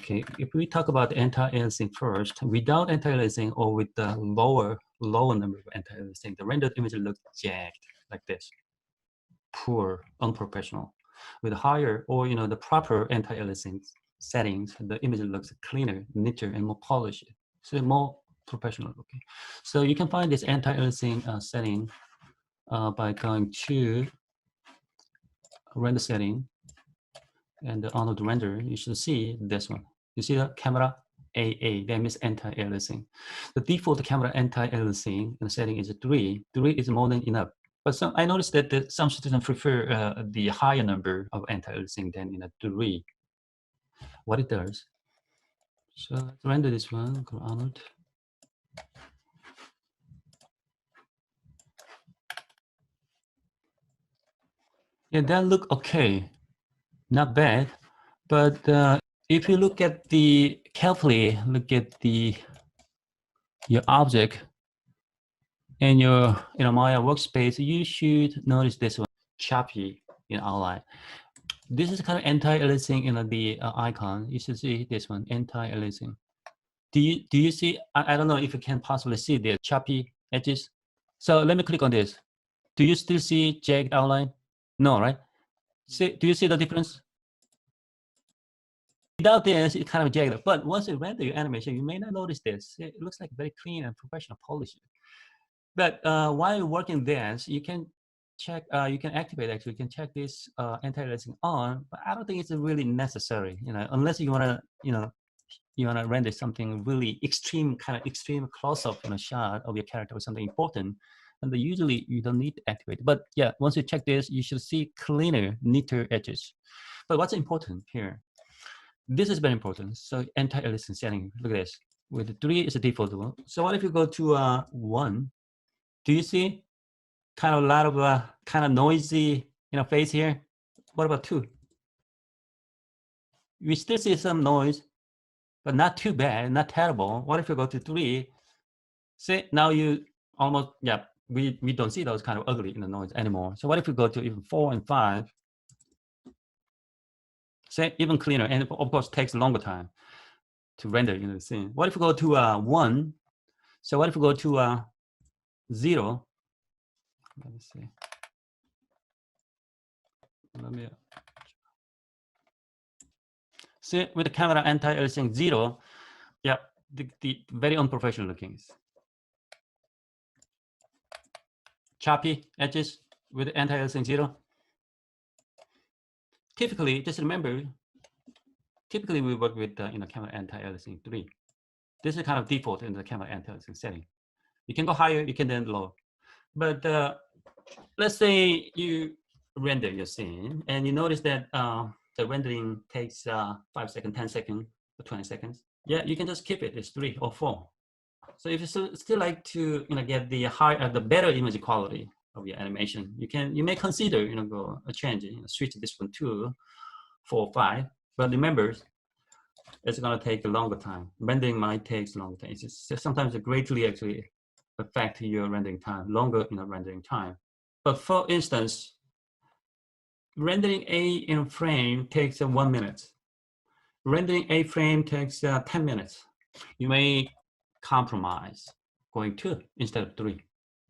Okay, if we talk about anti-aliasing first, without anti-aliasing or with the lower number of anti-aliasing, the rendered image looks jagged like this, poor, unprofessional. With higher or the proper anti-aliasing settings, the image looks cleaner, neater, and more polished. So more professional looking. So you can find this anti-aliasing setting by going to render setting, and under the render, you should see this one. You see the camera AA, that means anti-aliasing. The default camera anti-aliasing in the setting is 3. 3 is more than enough. But I noticed that some students prefer the higher number of anti-aliasing than 3. What it does. So let's render this one, go Arnold. Yeah, that look okay, not bad. But if you look at carefully look at your object in your Maya workspace, you should notice this one, choppy in outline. This is kind of anti-aliasing the icon. You should see this one, anti-aliasing. Do you see? I don't know if you can possibly see the choppy edges. So let me click on this. Do you still see jagged outline? No, right? Do you see the difference? Without this, it's kind of jagged. But once you render your animation, you may not notice this. It looks like very clean and professional polished. But while you're working this, you can check. You can activate. Actually, you can check this anti-aliasing on. But I don't think it's really necessary. Unless you wanna, you wanna render something really extreme, kind of extreme close-up shot of your character or something important. And usually you don't need to activate it. But yeah, once you check this, you should see cleaner, neater edges. But what's important here? This is very important. So anti-aliasing setting, look at this. With 3 is the default one. So what if you go to 1? Do you see kind of a lot of kind of noisy face here? What about 2? We still see some noise, but not too bad, not terrible. What if you go to 3? See, now you almost, yeah, we don't see those kind of ugly noise anymore. So what if we go to even 4 and 5? See, even cleaner, and of course takes a longer time to render the scene. What if we go to 1? So what if we go to 0? Let me see. See, with the camera anti-aliasing 0, yeah, the very unprofessional looking. Choppy edges with anti-aliasing 0. Typically, just remember, typically we work with camera anti-aliasing 3. This is kind of default in the camera anti-aliasing setting. You can go higher, you can then lower. But let's say you render your scene and you notice that the rendering takes 5 seconds, 10 seconds, or 20 seconds. Yeah, you can just keep it as 3 or 4. So if you still like to get the better image quality of your animation, you may consider go a change, switch this one to 4 or 5. But remember, it's going to take a longer time. Rendering might take a longer time. It's sometimes it greatly actually affect your rendering time, longer rendering time. But for instance, rendering a frame takes 1 minute. Rendering a frame takes 10 minutes. You may compromise going 2 instead of 3.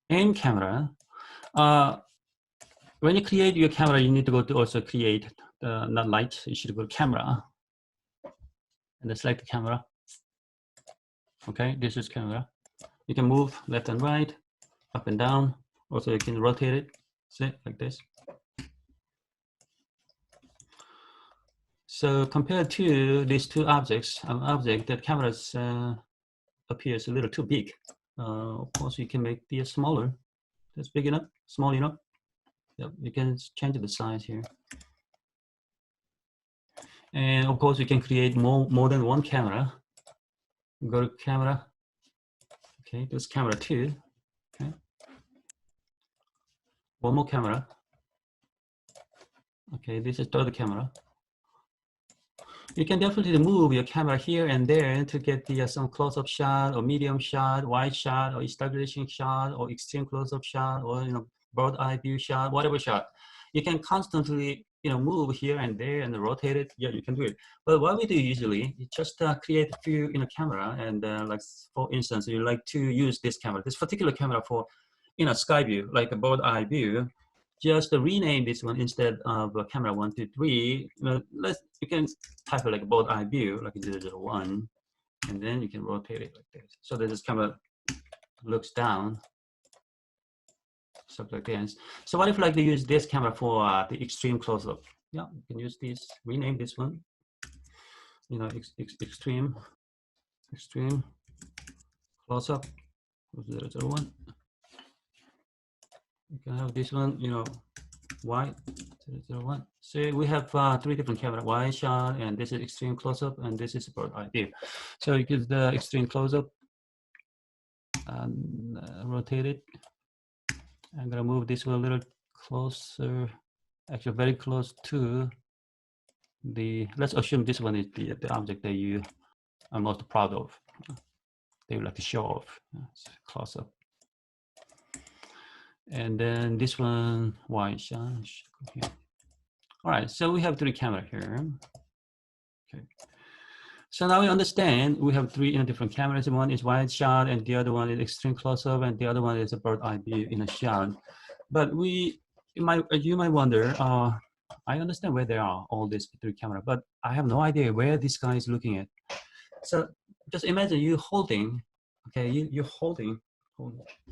In camera, when you create your camera, you need to go to also create not light. You should go to camera and then select the camera. Okay, this is camera. You can move left and right, up and down. Also, you can rotate it, see, like this. So compared to these two objects, an object that cameras appears a little too big. Of course, you can make the smaller. That's big enough, small enough. Yep, you can change the size here. And of course, you can create more than one camera. Go to camera. Okay, this camera 2. Okay. One more camera. Okay, this is third camera. You can definitely move your camera here and there to get the some close-up shot or medium shot, wide shot, or stabilization shot, or extreme close-up shot, or bird eye view shot, whatever shot. You can constantly move here and there and rotate it, yeah, you can do it. But what we do usually, you just create a few camera, and like for instance, you like to use this camera, this particular camera for sky view, like a bird eye view. Just rename this one instead of camera 1, 2, 3. You can type it like bird eye view, like 001, and then you can rotate it like this, so that this camera looks down, something like this. So what if like to use this camera for the extreme close-up? Yeah, you can use this. Rename this one. Extreme close-up 001. You can have this one, wide 001. So we have 3 different camera: wide shot, and this is extreme close-up, and this is bird eye view. So you get the extreme close-up and rotate it. I'm gonna move this one a little closer, actually very close to the, let's assume this one is the object that you are most proud of. They would like to show off. Close up. And then this one, wide shot. All right, so we have 3 camera here. Okay. So now we understand we have 3 different cameras. One is wide shot, and the other one is extreme close-up, and the other one is a bird eye view in a shot. But you might wonder, I understand where they are, all these 3 cameras, but I have no idea where this guy is looking at. So just imagine you holding, okay, you're holding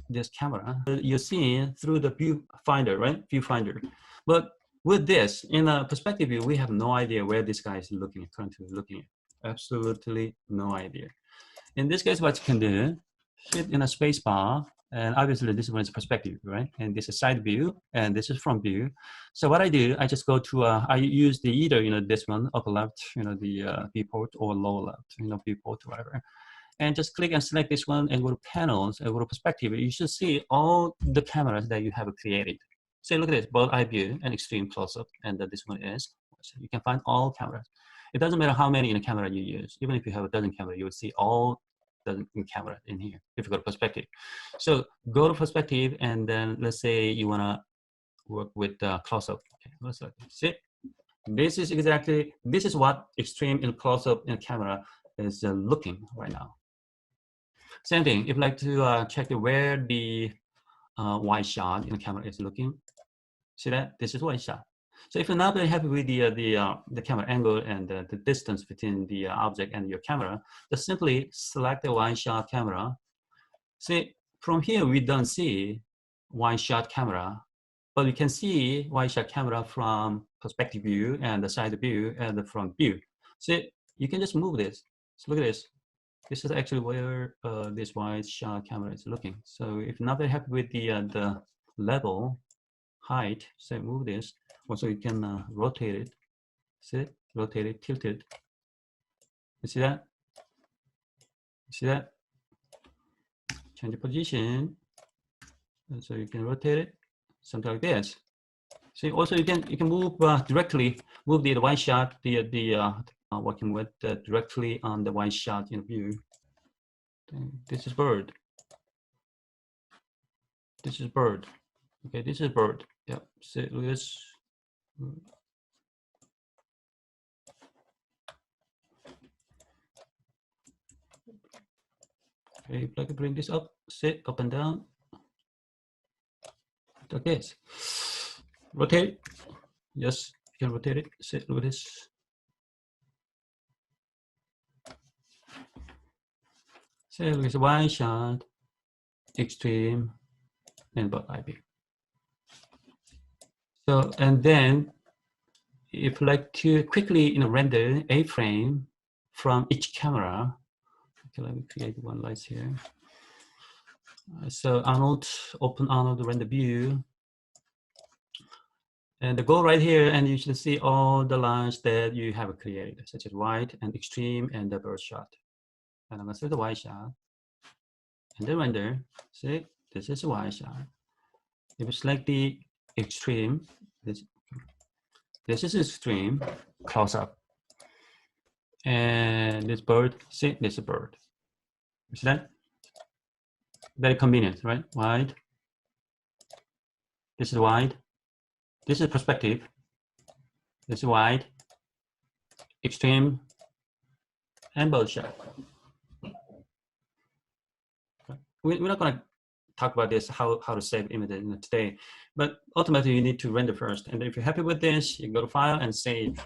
this camera. You're seeing through the viewfinder, right? Viewfinder. But with this, in a perspective view, we have no idea where this guy is currently looking at. Absolutely no idea. In this case, what you can do, hit in a space bar, and obviously this one is perspective, right? And this is side view, and this is front view. So what I do, I just go to, I use the either, this one, upper left, the viewport, or lower left, viewport, whatever. And just click and select this one, and go to panels, and go to perspective. You should see all the cameras that you have created. So look at this, bird eye view and extreme close-up, and this one is. So you can find all cameras. It doesn't matter how many camera you use. Even if you have a dozen camera, you will see all dozen camera in here if you go to perspective. So go to perspective, and then let's say you want to work with close-up. Okay, let's see. This is what extreme in close-up in camera is looking right now. Same thing. If you like to check where the wide shot in the camera is looking, see that this is wide shot. So if you're not very happy with the camera angle and the distance between the object and your camera, just simply select the wide shot camera. See, from here we don't see wide shot camera, but you can see wide shot camera from perspective view and the side view and the front view. See, you can just move this. So look at this. This is actually where this wide shot camera is looking. So if you're not very happy with the level, height, so move this. Also, you can rotate it. See, rotate it, tilt it. You see that? You see that? Change the position. And so you can rotate it, something like this. See, also you can move directly, move the wide shot, working with directly on the wide shot in view. This is bird. This is bird. Okay, this is bird. Yeah. So let's. Okay, if I can bring this up, sit up and down. Like this. Rotate. Yes, you can rotate it. Sit with this. So with wide shot, extreme, and bird eye view. So, and then if you like to quickly render a frame from each camera, okay, let me create one light here. So Arnold, open Arnold render view. And go right here, and you should see all the lines that you have created, such as wide and extreme and the bird shot. And I'm gonna select the wide shot and then render. See, this is a wide shot. If you select the extreme, this is extreme close up. And this bird, see, this is a bird. You see that? Very convenient, right? Wide. This is wide. This is perspective. It's wide, extreme, and bold shot. Okay. We're not going to talk about this, how to save images today, but ultimately you need to render first. And if you're happy with this, you go to File and Save.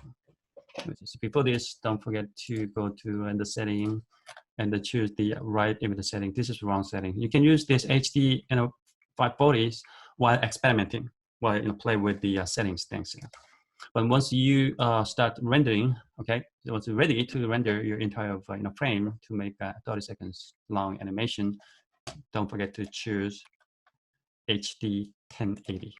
Before this, don't forget to go to render setting and choose the right image setting. This is the wrong setting. You can use this HD 540s while experimenting, while play with the settings things. But once you start rendering, okay, once you're ready to render your entire frame to make a 30 seconds long animation, don't forget to choose HD 1080.